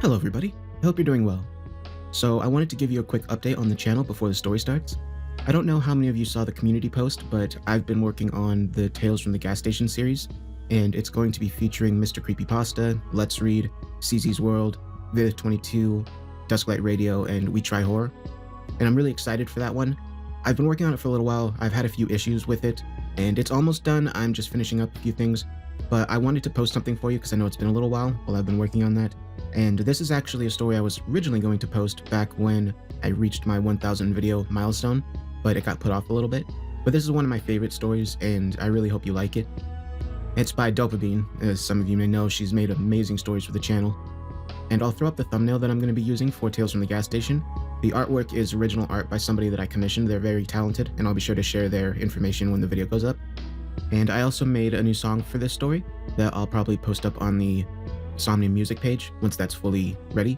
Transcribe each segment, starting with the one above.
Hello everybody, I hope you're doing well. So I wanted to give you a quick update on the channel before the story starts. I don't know how many of you saw the community post, but I've been working on the Tales from the Gas Station series, and it's going to be featuring Mr. Creepypasta, Let's Read, CZ's World, Vivith22, Dusklight Radio, and We Try Horror. And I'm really excited for that one. I've been working on it for a little while, I've had a few issues with it, and it's almost done. I'm just finishing up a few things, but I wanted to post something for you because I know it's been a little while I've been working on that. And this is actually a story I was originally going to post back when I reached my 1,000 video milestone, but it got put off a little bit. But this is one of my favorite stories, and I really hope you like it. It's by Dopabean. As some of you may know, she's made amazing stories for the channel. And I'll throw up the thumbnail that I'm going to be using for Tales from the Gas Station. The artwork is original art by somebody that I commissioned. They're very talented, and I'll be sure to share their information when the video goes up. And I also made a new song for this story that I'll probably post up on the Somnium music page once that's fully ready.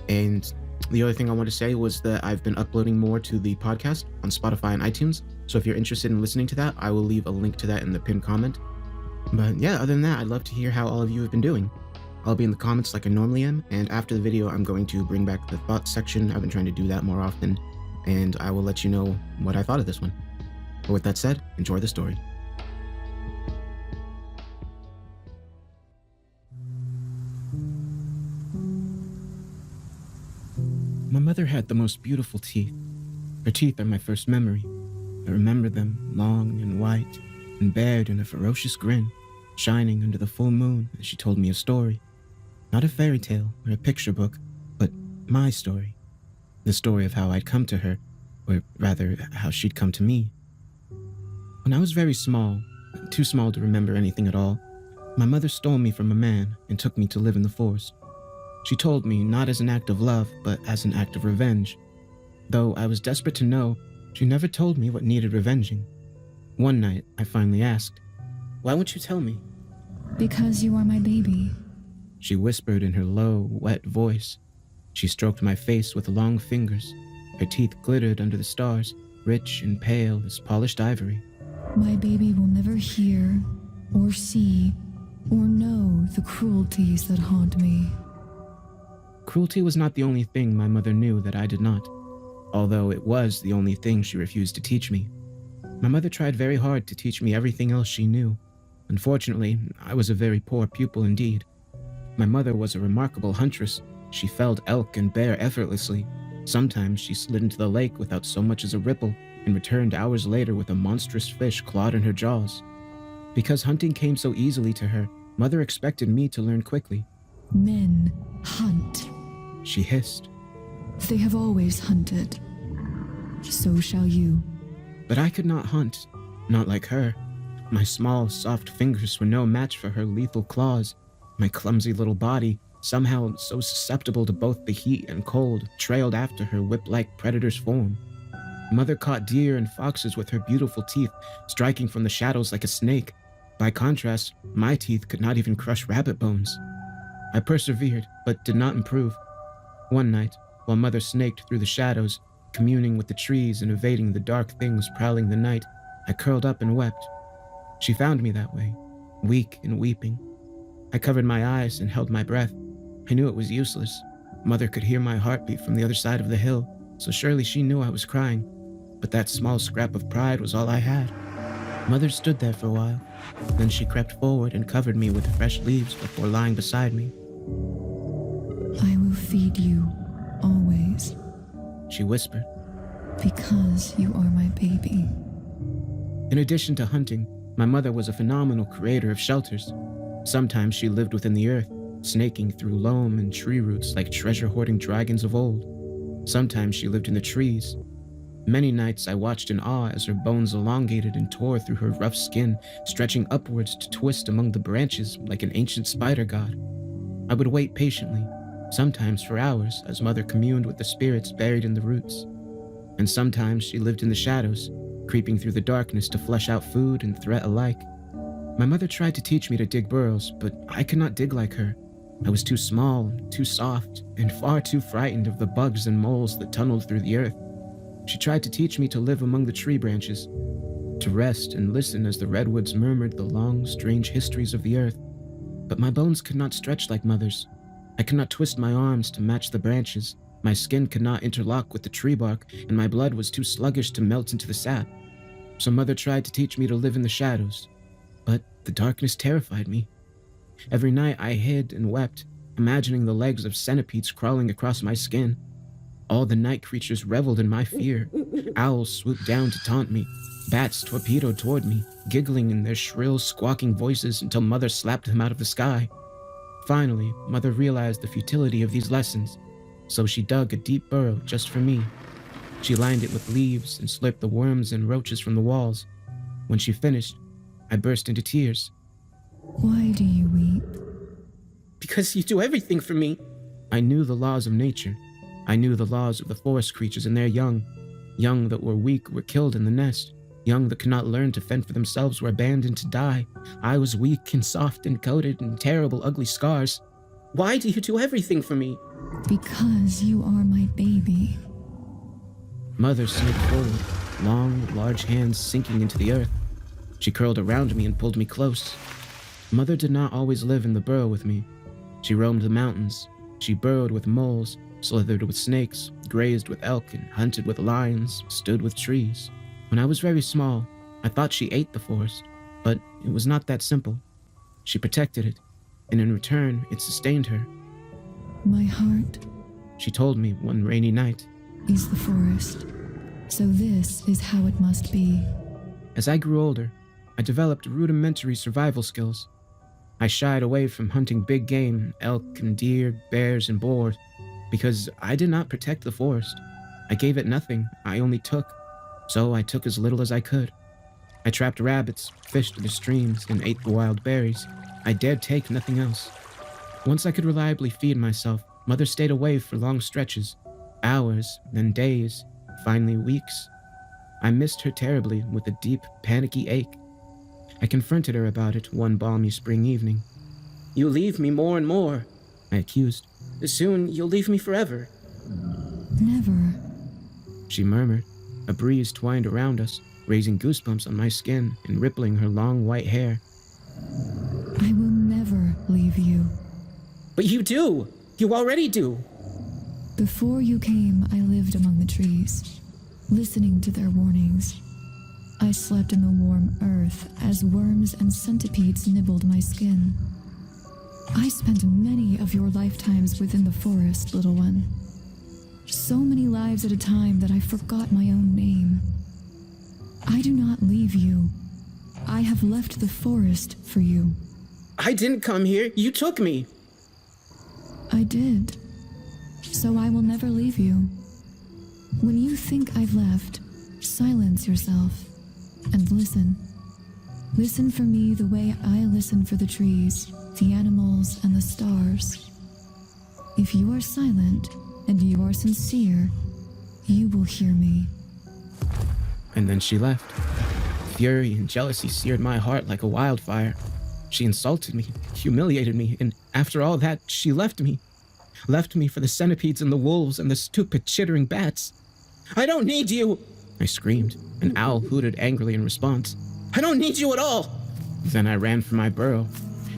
And the other thing I want to say was that I've been uploading more to the podcast on Spotify and iTunes, so if you're interested in listening to that, I will leave a link to that in the pinned comment. But yeah, other than that, I'd love to hear how all of you have been doing. I'll be in the comments like I normally am, and after the video I'm going to bring back the thoughts section. I've been trying to do that more often, and I will let you know what I thought of this one. But with that said, enjoy the story. My mother had the most beautiful teeth. Her teeth are my first memory. I remember them long and white and bared in a ferocious grin, shining under the full moon as she told me a story. Not a fairy tale or a picture book, but my story. The story of how I'd come to her, or rather, how she'd come to me. When I was very small, too small to remember anything at all, my mother stole me from a man and took me to live in the forest. She told me not as an act of love, but as an act of revenge. Though I was desperate to know, she never told me what needed revenging. One night, I finally asked, "Why won't you tell me?" "Because you are my baby." She whispered in her low, wet voice. She stroked my face with long fingers. Her teeth glittered under the stars, rich and pale as polished ivory. "My baby will never hear, or see, or know the cruelties that haunt me." Cruelty was not the only thing my mother knew that I did not, although it was the only thing she refused to teach me. My mother tried very hard to teach me everything else she knew. Unfortunately, I was a very poor pupil indeed. My mother was a remarkable huntress. She felled elk and bear effortlessly. Sometimes she slid into the lake without so much as a ripple and returned hours later with a monstrous fish clawed in her jaws. Because hunting came so easily to her, Mother expected me to learn quickly. "Men hunt," she hissed. "They have always hunted. So shall you." But I could not hunt, not like her. My small, soft fingers were no match for her lethal claws. My clumsy little body, somehow so susceptible to both the heat and cold, trailed after her whip-like predator's form. Mother caught deer and foxes with her beautiful teeth, striking from the shadows like a snake. By contrast, my teeth could not even crush rabbit bones. I persevered, but did not improve. One night, while Mother snaked through the shadows, communing with the trees and evading the dark things prowling the night, I curled up and wept. She found me that way, weak and weeping. I covered my eyes and held my breath. I knew it was useless. Mother could hear my heartbeat from the other side of the hill, so surely she knew I was crying. But that small scrap of pride was all I had. Mother stood there for a while. Then she crept forward and covered me with fresh leaves before lying beside me. "I will feed you, always, She whispered. because you are my baby." In addition to hunting, my mother was a phenomenal creator of shelters. Sometimes she lived within the earth, snaking through loam and tree roots like treasure-hoarding dragons of old. Sometimes she lived in the trees. Many nights I watched in awe as her bones elongated and tore through her rough skin, stretching upwards to twist among the branches like an ancient spider god. I would wait patiently, sometimes for hours, as Mother communed with the spirits buried in the roots. And sometimes she lived in the shadows, creeping through the darkness to flesh out food and threat alike. My mother tried to teach me to dig burrows, but I could not dig like her. I was too small, too soft, and far too frightened of the bugs and moles that tunneled through the earth. She tried to teach me to live among the tree branches, to rest and listen as the redwoods murmured the long, strange histories of the earth. But my bones could not stretch like Mother's. I could not twist my arms to match the branches. My skin could not interlock with the tree bark, and my blood was too sluggish to melt into the sap. So Mother tried to teach me to live in the shadows, but the darkness terrified me. Every night I hid and wept, imagining the legs of centipedes crawling across my skin. All the night creatures reveled in my fear. Owls swooped down to taunt me. Bats torpedoed toward me, giggling in their shrill, squawking voices until Mother slapped them out of the sky. Finally, Mother realized the futility of these lessons, so she dug a deep burrow just for me. She lined it with leaves and slurped the worms and roaches from the walls. When she finished, I burst into tears. Why do you weep? Because you do everything for me. I knew the laws of nature. I knew the laws of the forest creatures and their young. Young that were weak were killed in the nest. Young that could not learn to fend for themselves were abandoned to die. I was weak and soft and coated in terrible, ugly scars. Why do you do everything for me? Because you are my baby. Mother slid forward, long, large hands sinking into the earth. She curled around me and pulled me close. Mother did not always live in the burrow with me. She roamed the mountains. She burrowed with moles, slithered with snakes, grazed with elk, and hunted with lions, stood with trees. When I was very small, I thought she ate the forest, but it was not that simple. She protected it, and in return, it sustained her. My heart She told me one rainy night. is the forest. So this is how it must be. As I grew older, I developed rudimentary survival skills. I shied away from hunting big game, elk and deer, bears and boars, because I did not protect the forest. I gave it nothing, I only took. So I took as little as I could. I trapped rabbits, fished the streams, and ate the wild berries. I dared take nothing else. Once I could reliably feed myself, Mother stayed away for long stretches, hours, then days, finally weeks. I missed her terribly with a deep, panicky ache. I confronted her about it one balmy spring evening. You leave me more and more, I accused. Soon you'll leave me forever. Never. She murmured. A breeze twined around us, raising goosebumps on my skin and rippling her long white hair. I will never leave you. But you do! You already do! Before you came, I lived among the trees, listening to their warnings. I slept in the warm earth as worms and centipedes nibbled my skin. I spent many of your lifetimes within the forest, little one. So many lives at a time that I forgot my own name. I do not leave you. I have left the forest for you. I didn't come here. You took me. I did. So I will never leave you. When you think I've left, silence yourself and listen. Listen for me the way I listen for the trees, the animals, and the stars. If you are silent and you are sincere, you will hear me. And then she left. Fury and jealousy seared my heart like a wildfire. She insulted me, humiliated me, and after all that, she left me. Left me for the centipedes and the wolves and the stupid, chittering bats. I don't need you! I screamed. An owl hooted angrily in response. I don't need you at all! Then I ran for my burrow.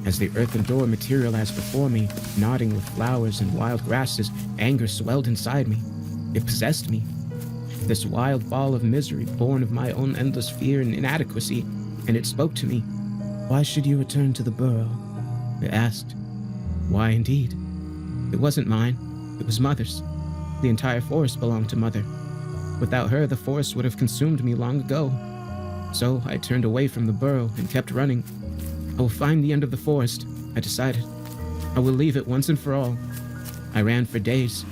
As the earthen door materialized before me, nodding with flowers and wild grasses, anger swelled inside me. It possessed me. This wild ball of misery born of my own endless fear and inadequacy, and it spoke to me. Why should you return to the burrow? It asked. Why indeed? It wasn't mine. It was Mother's. The entire forest belonged to Mother. Without her, the forest would have consumed me long ago. So I turned away from the burrow and kept running. I will find the end of the forest, I decided. I will leave it once and for all. I ran for days,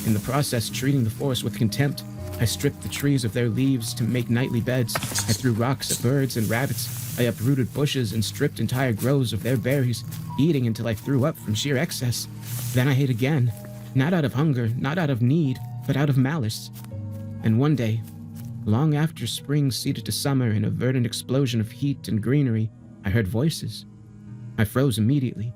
in the process treating the forest with contempt. I stripped the trees of their leaves to make nightly beds. I threw rocks at birds and rabbits. I uprooted bushes and stripped entire groves of their berries, eating until I threw up from sheer excess. Then I ate again, not out of hunger, not out of need, but out of malice. And one day, long after spring ceded to summer in a verdant explosion of heat and greenery, I heard voices. I froze immediately.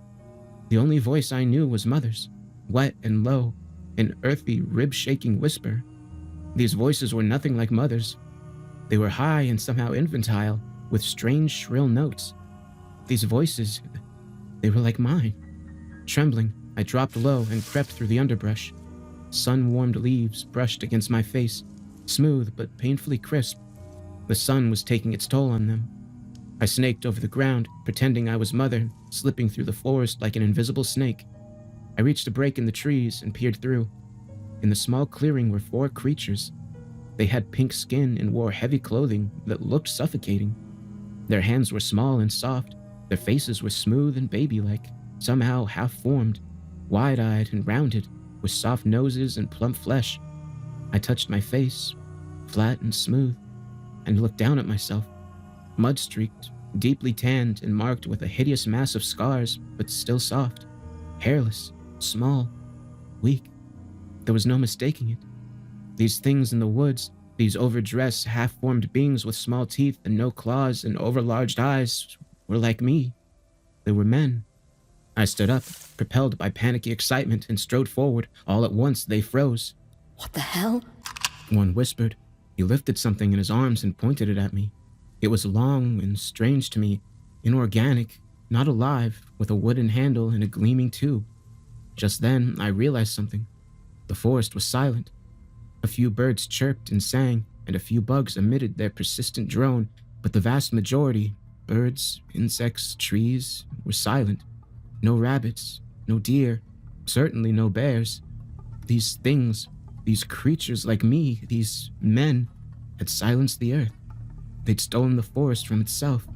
The only voice I knew was Mother's, wet and low, an earthy, rib-shaking whisper. These voices were nothing like Mother's. They were high and somehow infantile, with strange, shrill notes. These voices, they were like mine. Trembling, I dropped low and crept through the underbrush. Sun-warmed leaves brushed against my face, smooth but painfully crisp. The sun was taking its toll on them. I snaked over the ground, pretending I was Mother, slipping through the forest like an invisible snake. I reached a break in the trees and peered through. In the small clearing were 4 creatures. They had pink skin and wore heavy clothing that looked suffocating. Their hands were small and soft. Their faces were smooth and baby-like, somehow half-formed, wide-eyed and rounded, with soft noses and plump flesh. I touched my face, flat and smooth, and looked down at myself, mud-streaked, deeply tanned and marked with a hideous mass of scars, but still soft, hairless, small, weak. There was no mistaking it. These things in the woods, these overdressed, half-formed beings with small teeth and no claws and overlarged eyes, were like me. They were men. I stood up, propelled by panicky excitement, and strode forward. All at once, they froze. What the hell? One whispered. He lifted something in his arms and pointed it at me. It was long and strange to me, inorganic, not alive, with a wooden handle and a gleaming tube. Just then, I realized something. The forest was silent. A few birds chirped and sang, and a few bugs emitted their persistent drone, but the vast majority, birds, insects, trees, were silent. No rabbits, no deer, certainly no bears. These things, these creatures like me, these men, had silenced the earth. They'd stolen the forest from itself.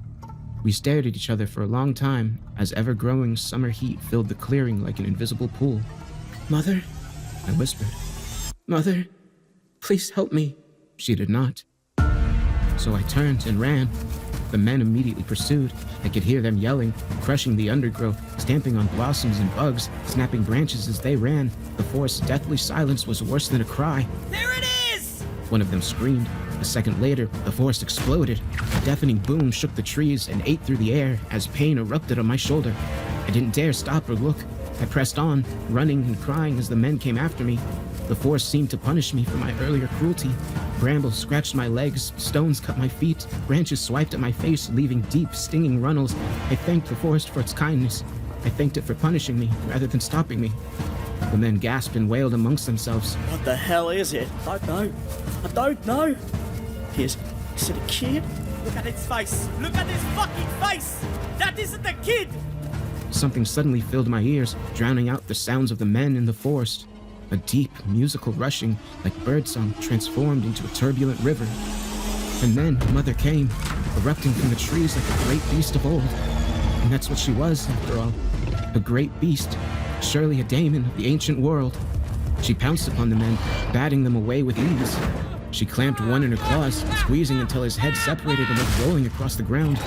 We stared at each other for a long time as ever-growing summer heat filled the clearing like an invisible pool. "Mother?" I whispered. "Mother, please help me." She did not. So I turned and ran. The men immediately pursued. I could hear them yelling, crushing the undergrowth, stamping on blossoms and bugs, snapping branches as they ran. The forest's deathly silence was worse than a cry. "There it is!" One of them screamed. A second later, the forest exploded. A deafening boom shook the trees and ate through the air as pain erupted on my shoulder. I didn't dare stop or look. I pressed on, running and crying as the men came after me. The forest seemed to punish me for my earlier cruelty. Brambles scratched my legs, stones cut my feet, branches swiped at my face, leaving deep, stinging runnels. I thanked the forest for its kindness. I thanked it for punishing me rather than stopping me. The men gasped and wailed amongst themselves. What the hell is it? I don't know. Is it a kid? Look at its face. Look at his fucking face. That isn't a kid. Something suddenly filled my ears, drowning out the sounds of the men in the forest. A deep, musical rushing, like birdsong, transformed into a turbulent river. And then Mother came, erupting from the trees like a great beast of old. And that's what she was, after all. A great beast, surely a daemon of the ancient world. She pounced upon the men, batting them away with ease. She clamped one in her claws, squeezing until his head separated and went rolling across the ground.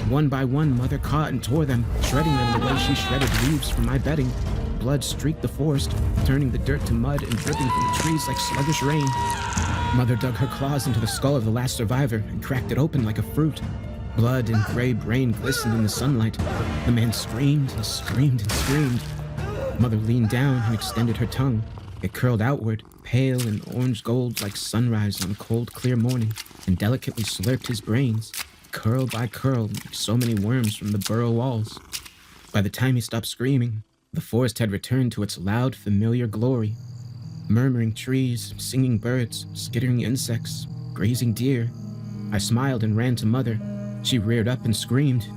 One by one, Mother caught and tore them, shredding them the way she shredded leaves from my bedding. Blood streaked the forest, turning the dirt to mud and dripping from the trees like sluggish rain. Mother dug her claws into the skull of the last survivor and cracked it open like a fruit. Blood and gray brain glistened in the sunlight. The man screamed and screamed and screamed. Mother leaned down and extended her tongue. It curled outward, pale and orange gold like sunrise on a cold, clear morning, and delicately slurped his brains, curl by curl, like so many worms from the burrow walls. By the time he stopped screaming, the forest had returned to its loud, familiar glory. Murmuring trees, singing birds, skittering insects, grazing deer. I smiled and ran to Mother. She reared up and screamed.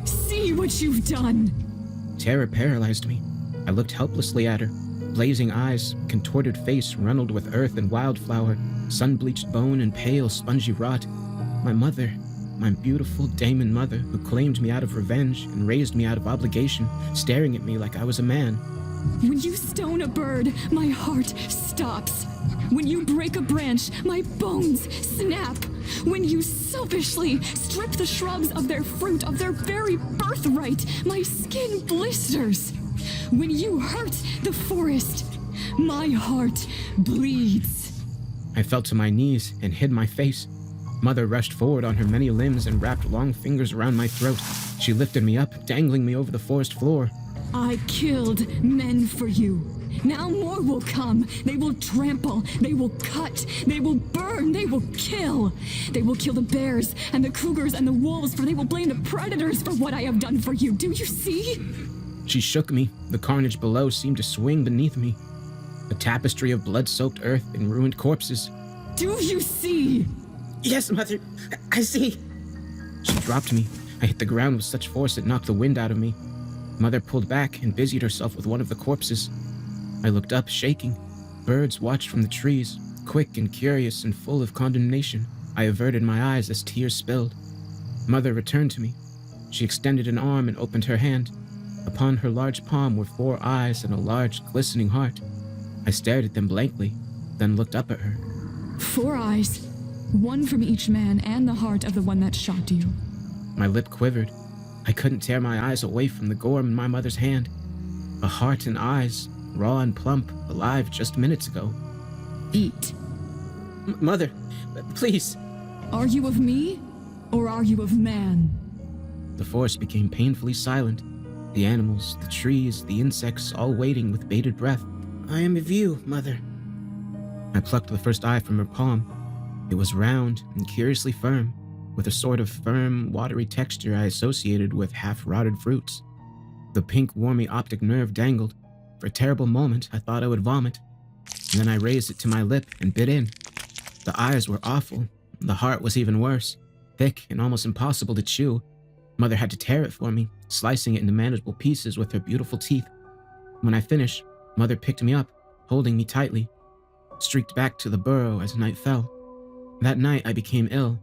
See what you've done! Terror paralyzed me. I looked helplessly at her. Blazing eyes, contorted face runneled with earth and wildflower, sun-bleached bone and pale, spongy rot. My mother, my beautiful daemon mother, who claimed me out of revenge and raised me out of obligation, staring at me like I was a man. When you stone a bird, my heart stops. When you break a branch, my bones snap. When you selfishly strip the shrubs of their fruit, of their very birthright, my skin blisters. When you hurt the forest, my heart bleeds. I fell to my knees and hid my face. Mother rushed forward on her many limbs and wrapped long fingers around my throat. She lifted me up, dangling me over the forest floor. I killed men for you. Now more will come. They will trample, they will cut, they will burn, they will kill. They will kill the bears and the cougars and the wolves, for they will blame the predators for what I have done for you. Do you see? She shook me. The carnage below seemed to swing beneath me. A tapestry of blood-soaked earth and ruined corpses. Do you see? Yes, Mother. I see. She dropped me. I hit the ground with such force it knocked the wind out of me. Mother pulled back and busied herself with one of the corpses. I looked up, shaking. Birds watched from the trees, quick and curious and full of condemnation. I averted my eyes as tears spilled. Mother returned to me. She extended an arm and opened her hand. Upon her large palm were 4 eyes and a large, glistening heart. I stared at them blankly, then looked up at her. 4 eyes, one from each man and the heart of the one that shot you. My lip quivered. I couldn't tear my eyes away from the gore in my mother's hand. A heart and eyes, raw and plump, alive just minutes ago. Eat. Mother, please. Are you of me, or are you of man? The forest became painfully silent. The animals, the trees, the insects, all waiting with bated breath. I am of you, Mother. I plucked the first eye from her palm. It was round and curiously firm, with a sort of firm, watery texture I associated with half-rotted fruits. The pink, wormy optic nerve dangled. For a terrible moment, I thought I would vomit. And then I raised it to my lip and bit in. The eyes were awful. The heart was even worse, thick and almost impossible to chew. Mother had to tear it for me, slicing it into manageable pieces with her beautiful teeth. When I finished, Mother picked me up, holding me tightly, streaked back to the burrow as night fell. That night I became ill.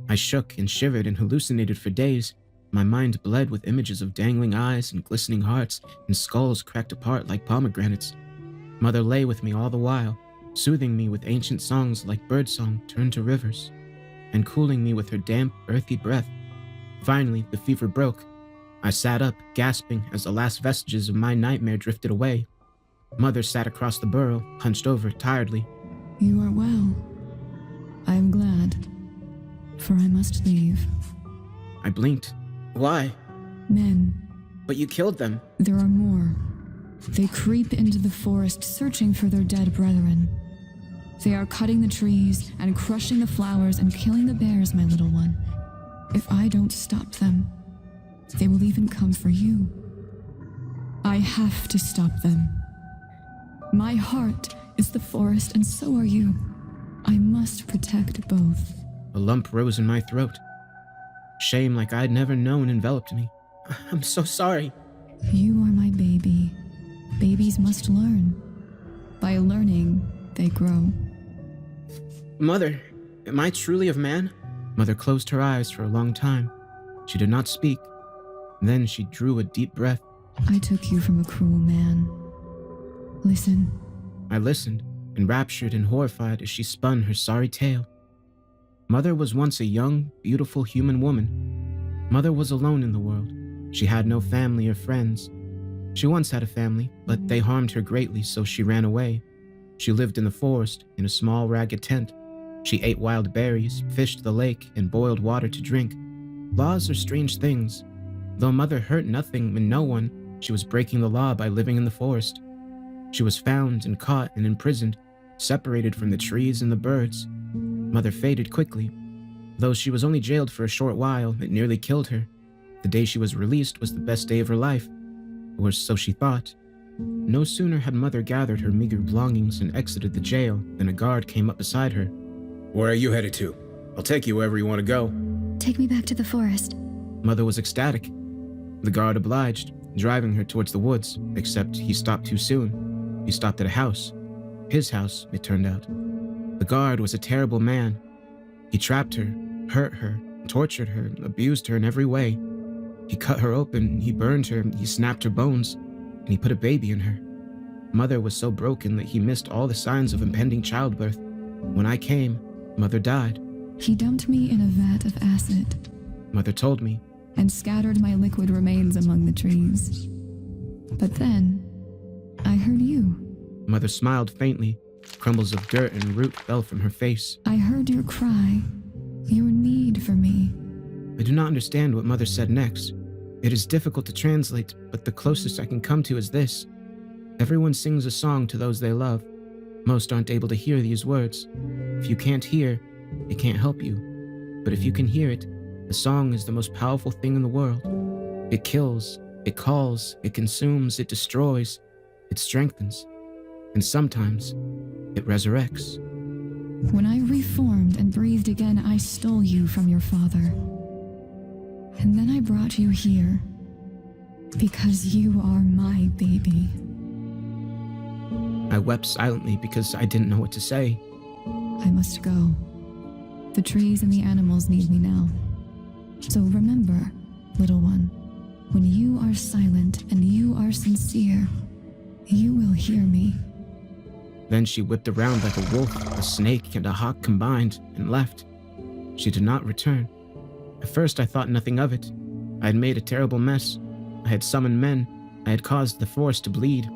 I shook and shivered and hallucinated for days. My mind bled with images of dangling eyes and glistening hearts and skulls cracked apart like pomegranates. Mother lay with me all the while, soothing me with ancient songs like birdsong turned to rivers, and cooling me with her damp, earthy breath. Finally, the fever broke. I sat up, gasping as the last vestiges of my nightmare drifted away. Mother sat across the burrow, hunched over tiredly. You are well. I am glad, for I must leave. I blinked. Why? Men. But you killed them. There are more. They creep into the forest searching for their dead brethren. They are cutting the trees and crushing the flowers and killing the bears, my little one. If I don't stop them, they will even come for you. I have to stop them. My heart is the forest and so are you. I must protect both. A lump rose in my throat. Shame like I'd never known enveloped me. I'm so sorry. You are my baby. Babies must learn. By learning, they grow. Mother, am I truly of man? Mother closed her eyes for a long time. She did not speak. Then she drew a deep breath. I took you from a cruel man. Listen. I listened, enraptured and horrified as she spun her sorry tale. Mother was once a young, beautiful human woman. Mother was alone in the world. She had no family or friends. She once had a family, but they harmed her greatly, so she ran away. She lived in the forest, in a small, ragged tent. She ate wild berries, fished the lake, and boiled water to drink. Laws are strange things. Though Mother hurt nothing and no one, she was breaking the law by living in the forest. She was found and caught and imprisoned, separated from the trees and the birds. Mother faded quickly. Though she was only jailed for a short while, it nearly killed her. The day she was released was the best day of her life, or so she thought. No sooner had Mother gathered her meager belongings and exited the jail than a guard came up beside her. Where are you headed to? I'll take you wherever you want to go. Take me back to the forest. Mother was ecstatic. The guard obliged, driving her towards the woods, except he stopped too soon. He stopped at a house. His house, it turned out. The guard was a terrible man. He trapped her, hurt her, tortured her, abused her in every way. He cut her open, he burned her, he snapped her bones, and he put a baby in her. Mother was so broken that he missed all the signs of impending childbirth. When I came, Mother died. He dumped me in a vat of acid Mother told me. and scattered my liquid remains among the trees. But then, I heard you. Mother smiled faintly. Crumbles of dirt and root fell from her face. I heard your cry, your need for me. I do not understand what Mother said next. It is difficult to translate, but the closest I can come to is this. Everyone sings a song to those they love. Most aren't able to hear these words. If you can't hear, it can't help you. But if you can hear it, a song is the most powerful thing in the world. It kills, It calls, it consumes, it destroys, it strengthens, and sometimes it resurrects. When I reformed and breathed again, I stole you from your father. And then I brought you here because you are my baby. I wept silently because I didn't know what to say. I must go. The trees and the animals need me now. So remember, little one, when you are silent and you are sincere, you will hear me. Then she whipped around like a wolf, a snake, and a hawk combined, and left. She did not return. At first I thought nothing of it. I had made a terrible mess. I had summoned men. I had caused the forest to bleed.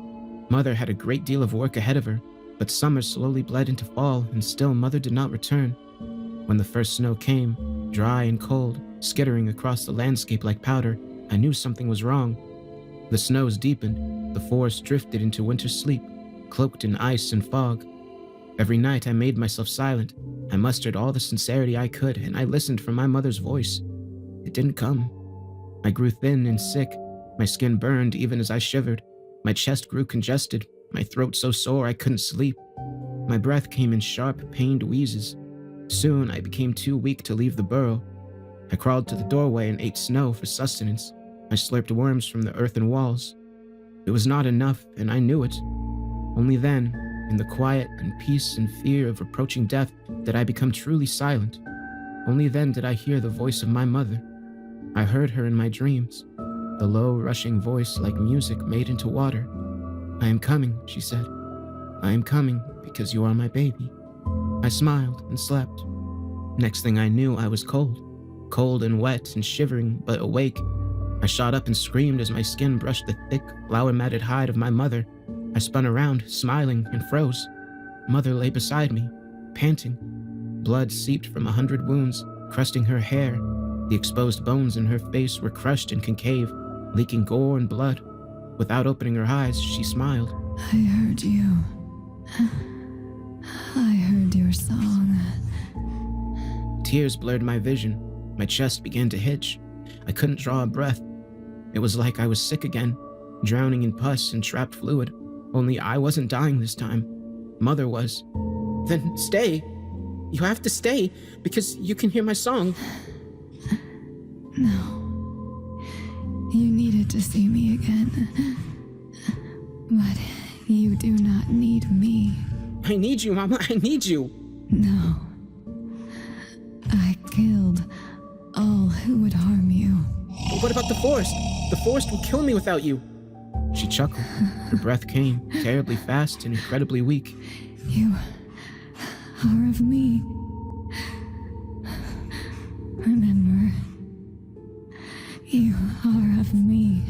Mother had a great deal of work ahead of her, but summer slowly bled into fall, and still Mother did not return. When the first snow came, dry and cold, skittering across the landscape like powder, I knew something was wrong. The snows deepened. The forest drifted into winter sleep, cloaked in ice and fog. Every night I made myself silent. I mustered all the sincerity I could, and I listened for my mother's voice. It didn't come. I grew thin and sick. My skin burned even as I shivered. My chest grew congested, my throat so sore I couldn't sleep. My breath came in sharp, pained wheezes. Soon I became too weak to leave the burrow. I crawled to the doorway and ate snow for sustenance. I slurped worms from the earthen walls. It was not enough, and I knew it. Only then, in the quiet and peace and fear of approaching death, did I become truly silent. Only then did I hear the voice of my mother. I heard her in my dreams, the low, rushing voice like music made into water. "I am coming," she said. "I am coming because you are my baby." I smiled and slept. Next thing I knew, I was cold and wet and shivering, but awake. I shot up and screamed as my skin brushed the thick, flower-matted hide of my mother. I spun around, smiling, and froze. Mother lay beside me, panting. Blood seeped from 100 wounds, crusting her hair. The exposed bones in her face were crushed and concave, leaking gore and blood. Without opening her eyes, she smiled. I heard you. I heard your song. Tears blurred my vision. My chest began to hitch. I couldn't draw a breath. It was like I was sick again, drowning in pus and trapped fluid. Only I wasn't dying this time. Mother was. "Then stay. You have to stay, because you can hear my song." No. You needed to see me again. But you do not need me. "I need you, Mama. I need you." No. I killed all who would harm you. "But what about the forest? The forest will kill me without you." She chuckled. Her breath came, terribly fast and incredibly weak. You are of me. Remember, you are of me.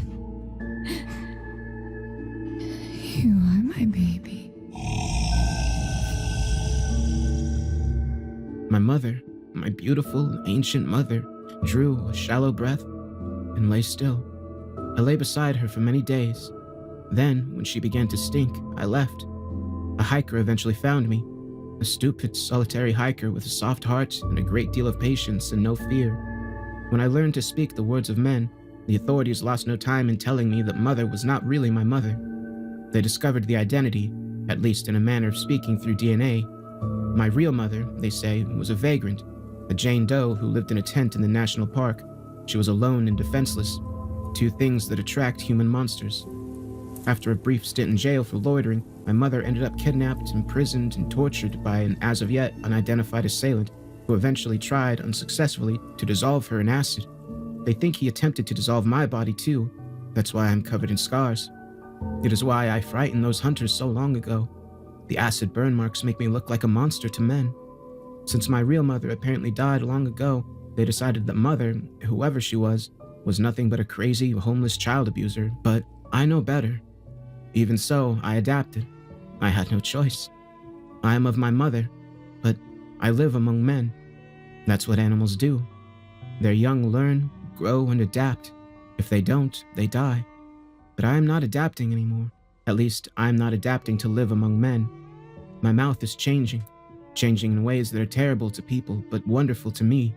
You are my baby. My mother, my beautiful, ancient mother, drew a shallow breath and lay still. I lay beside her for many days. Then, when she began to stink, I left. A hiker eventually found me. A stupid, solitary hiker with a soft heart and a great deal of patience and no fear. When I learned to speak the words of men, the authorities lost no time in telling me that Mother was not really my mother. They discovered the identity, at least in a manner of speaking through DNA. My real mother, they say, was a vagrant, a Jane Doe who lived in a tent in the national park. She was alone and defenseless, two things that attract human monsters. After a brief stint in jail for loitering, my mother ended up kidnapped, imprisoned, and tortured by an as-of-yet unidentified assailant who eventually tried, unsuccessfully, to dissolve her in acid. They think he attempted to dissolve my body too. That's why I'm covered in scars. It is why I frightened those hunters so long ago. The acid burn marks make me look like a monster to men. Since my real mother apparently died long ago, they decided that Mother, whoever she was nothing but a crazy, homeless child abuser, but I know better. Even so, I adapted. I had no choice. I am of my mother, but I live among men. That's what animals do. Their young learn, grow, and adapt. If they don't, they die. But I am not adapting anymore. At least, I am not adapting to live among men. My mouth is changing in ways that are terrible to people, but wonderful to me.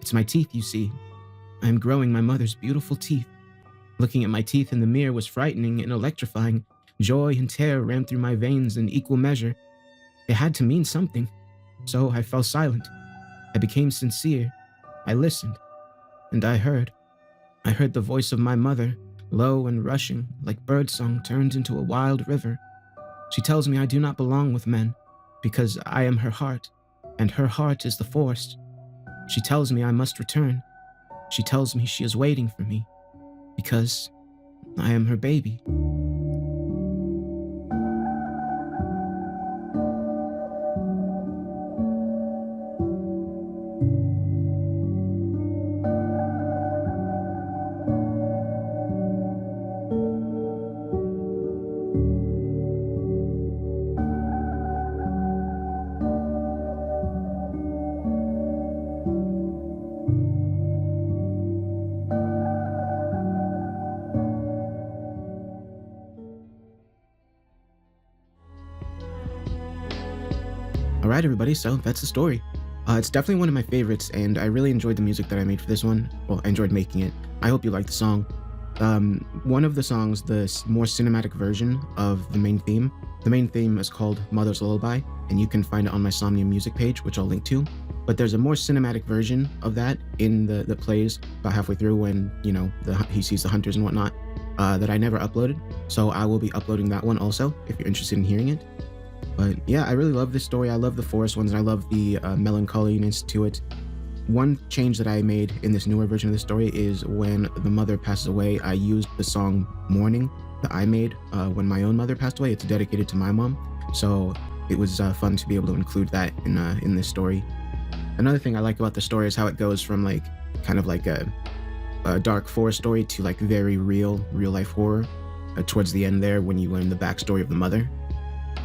It's my teeth, you see. I am growing my mother's beautiful teeth. Looking at my teeth in the mirror was frightening and electrifying. Joy and terror ran through my veins in equal measure. It had to mean something. So I fell silent. I became sincere. I listened. And I heard. I heard the voice of my mother, low and rushing, like birdsong turned into a wild river. She tells me I do not belong with men, because I am her heart, and her heart is the forest. She tells me I must return. She tells me she is waiting for me, because I am her baby. All right, everybody, so that's the story. It's definitely one of my favorites, and I really enjoyed the music that I made for this one. Well, I enjoyed making it. I hope you liked the song. One of the songs, the more cinematic version of the main theme is called Mother's Lullaby, and you can find it on my Somnia music page, which I'll link to. But there's a more cinematic version of that in the plays about halfway through when, he sees the hunters and whatnot, that I never uploaded. So I will be uploading that one also, if you're interested in hearing it. But yeah, I really love this story. I love the forest ones, and I love the melancholiness to it. One change that I made in this newer version of the story is when the mother passes away, I used the song Mourning that I made when my own mother passed away. It's dedicated to my mom. So it was fun to be able to include that in this story. Another thing I like about the story is how it goes from kind of like a dark forest story to very real life horror towards the end there when you learn the backstory of the mother.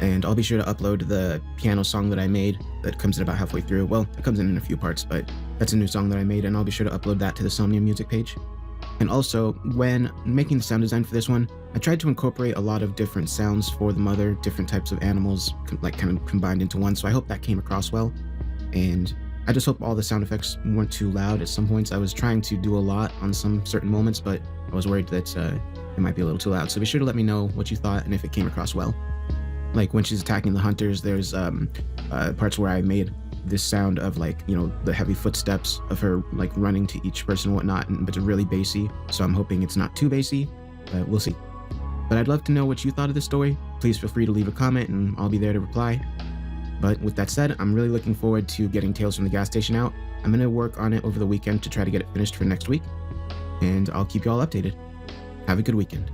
And I'll be sure to upload the piano song that I made that comes in about halfway through. Well, it comes in a few parts, but that's a new song that I made, and I'll be sure to upload that to the Somnia music page. And also, when making the sound design for this one, I tried to incorporate a lot of different sounds for the mother, different types of animals, kind of combined into one, so I hope that came across well. And I just hope all the sound effects weren't too loud at some points. I was trying to do a lot on some certain moments, but I was worried that it might be a little too loud. So be sure to let me know what you thought and if it came across well. Like when she's attacking the hunters, there's parts where I made this sound of the heavy footsteps of her running to each person and whatnot, but it's really bassy. So I'm hoping it's not too bassy, but we'll see. But I'd love to know what you thought of this story. Please feel free to leave a comment and I'll be there to reply. But with that said, I'm really looking forward to getting Tales from the Gas Station out. I'm going to work on it over the weekend to try to get it finished for next week, and I'll keep you all updated. Have a good weekend.